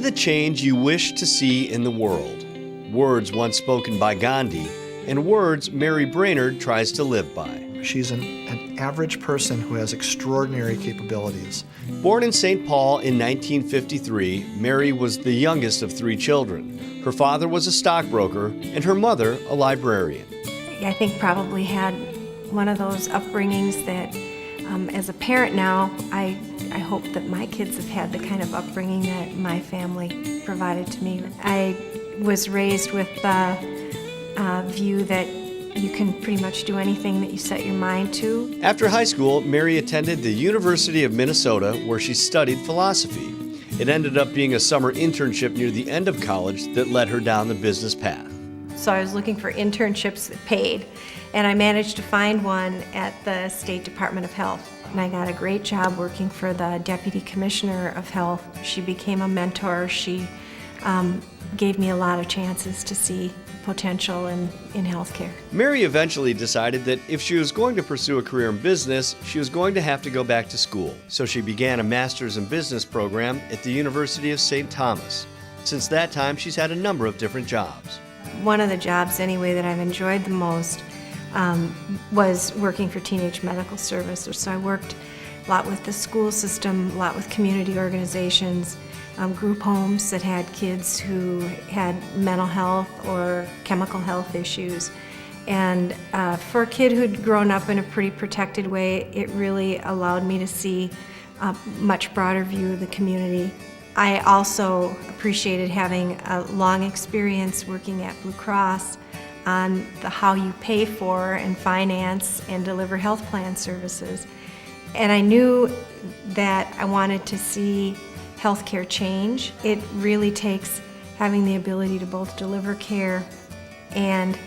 the change you wish to see in the world. Words once spoken by Gandhi, and words Mary Brainerd tries to live by. She's an average person who has extraordinary capabilities. Born in St. Paul in 1953, Mary was the youngest of 3 children. Her father was a stockbroker and her mother a librarian. I think probably had one of those upbringings that as a parent now, I hope that my kids have had the kind of upbringing that my family provided to me. I was raised with the view that you can pretty much do anything that you set your mind to. After high school, Mary attended the University of Minnesota, where she studied philosophy. It ended up being a summer internship near the end of college that led her down the business path. So I was looking for internships that paid, and I managed to find one at the State Department of Health. And I got a great job working for the Deputy Commissioner of Health. She became a mentor. She gave me a lot of chances to see potential in healthcare. Mary eventually decided that if she was going to pursue a career in business, she was going to have to go back to school. So she began a master's in business program at the University of St. Thomas. Since that time, she's had a number of different jobs. One of the jobs, anyway, that I've enjoyed the most was working for Teenage Medical Services. So I worked a lot with the school system, a lot with community organizations, group homes that had kids who had mental health or chemical health issues. And for a kid who'd grown up in a pretty protected way, it really allowed me to see a much broader view of the community. I also appreciated having a long experience working at Blue Cross on how you pay for and finance and deliver health plan services. And I knew that I wanted to see healthcare change. It really takes having the ability to both deliver care and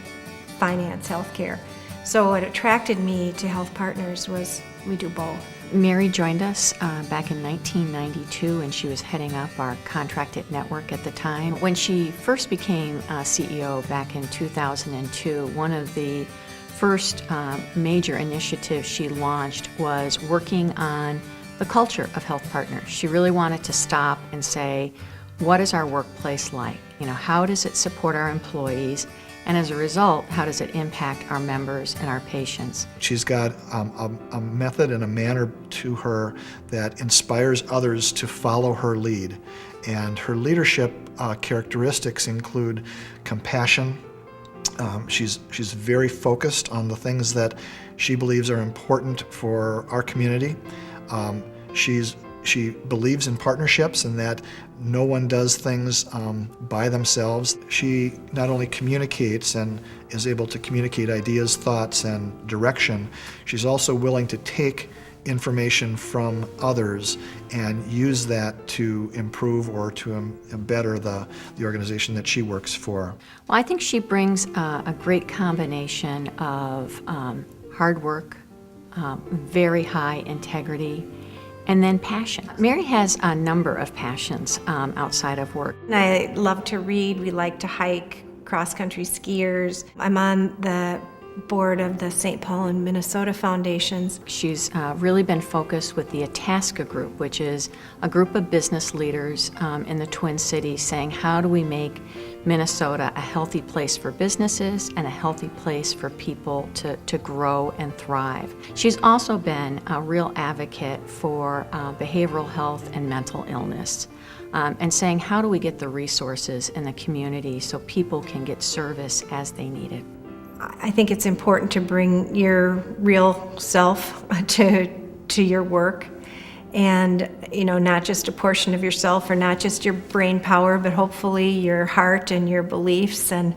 finance healthcare. So what attracted me to Health Partners was we do both. Mary joined us back in 1992, and she was heading up our contracted network at the time. When she first became CEO back in 2002, one of the first major initiatives she launched was working on the culture of Health Partners. She really wanted to stop and say, what is our workplace like? How does it support our employees? And as a result, how does it impact our members and our patients? She's got a method and a manner to her that inspires others to follow her lead. And her leadership characteristics include compassion. She's very focused on the things that she believes are important for our community. She believes in partnerships and that no one does things by themselves. She not only communicates and is able to communicate ideas, thoughts, and direction, she's also willing to take information from others and use that to improve or to better the organization that she works for. Well, I think she brings a great combination of hard work, very high integrity, and then passion. Mary has a number of passions outside of work. I love to read. We like to hike, cross-country skiers. I'm on the board of the St. Paul and Minnesota Foundations. She's really been focused with the Itasca Group, which is a group of business leaders in the Twin Cities saying, how do we make Minnesota a healthy place for businesses and a healthy place for people to grow and thrive. She's also been a real advocate for behavioral health and mental illness, and saying, how do we get the resources in the community so people can get service as they need it? I think it's important to bring your real self to your work, and not just a portion of yourself or not just your brain power, but hopefully your heart and your beliefs and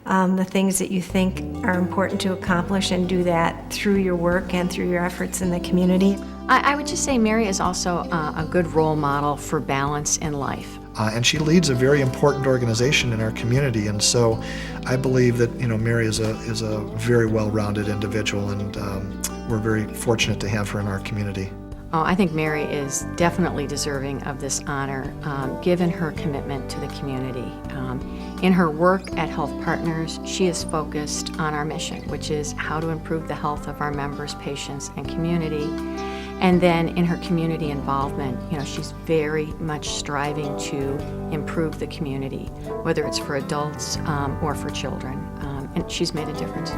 the things that you think are important to accomplish, and do that through your work and through your efforts in the community. I would just say Mary is also a good role model for balance in life. And she leads a very important organization in our community, and so I believe that Mary is a very well-rounded individual, and we're very fortunate to have her in our community. Oh, I think Mary is definitely deserving of this honor, given her commitment to the community. In her work at Health Partners, she is focused on our mission, which is how to improve the health of our members, patients, and community. And then in her community involvement, she's very much striving to improve the community, whether it's for adults or for children. And she's made a difference.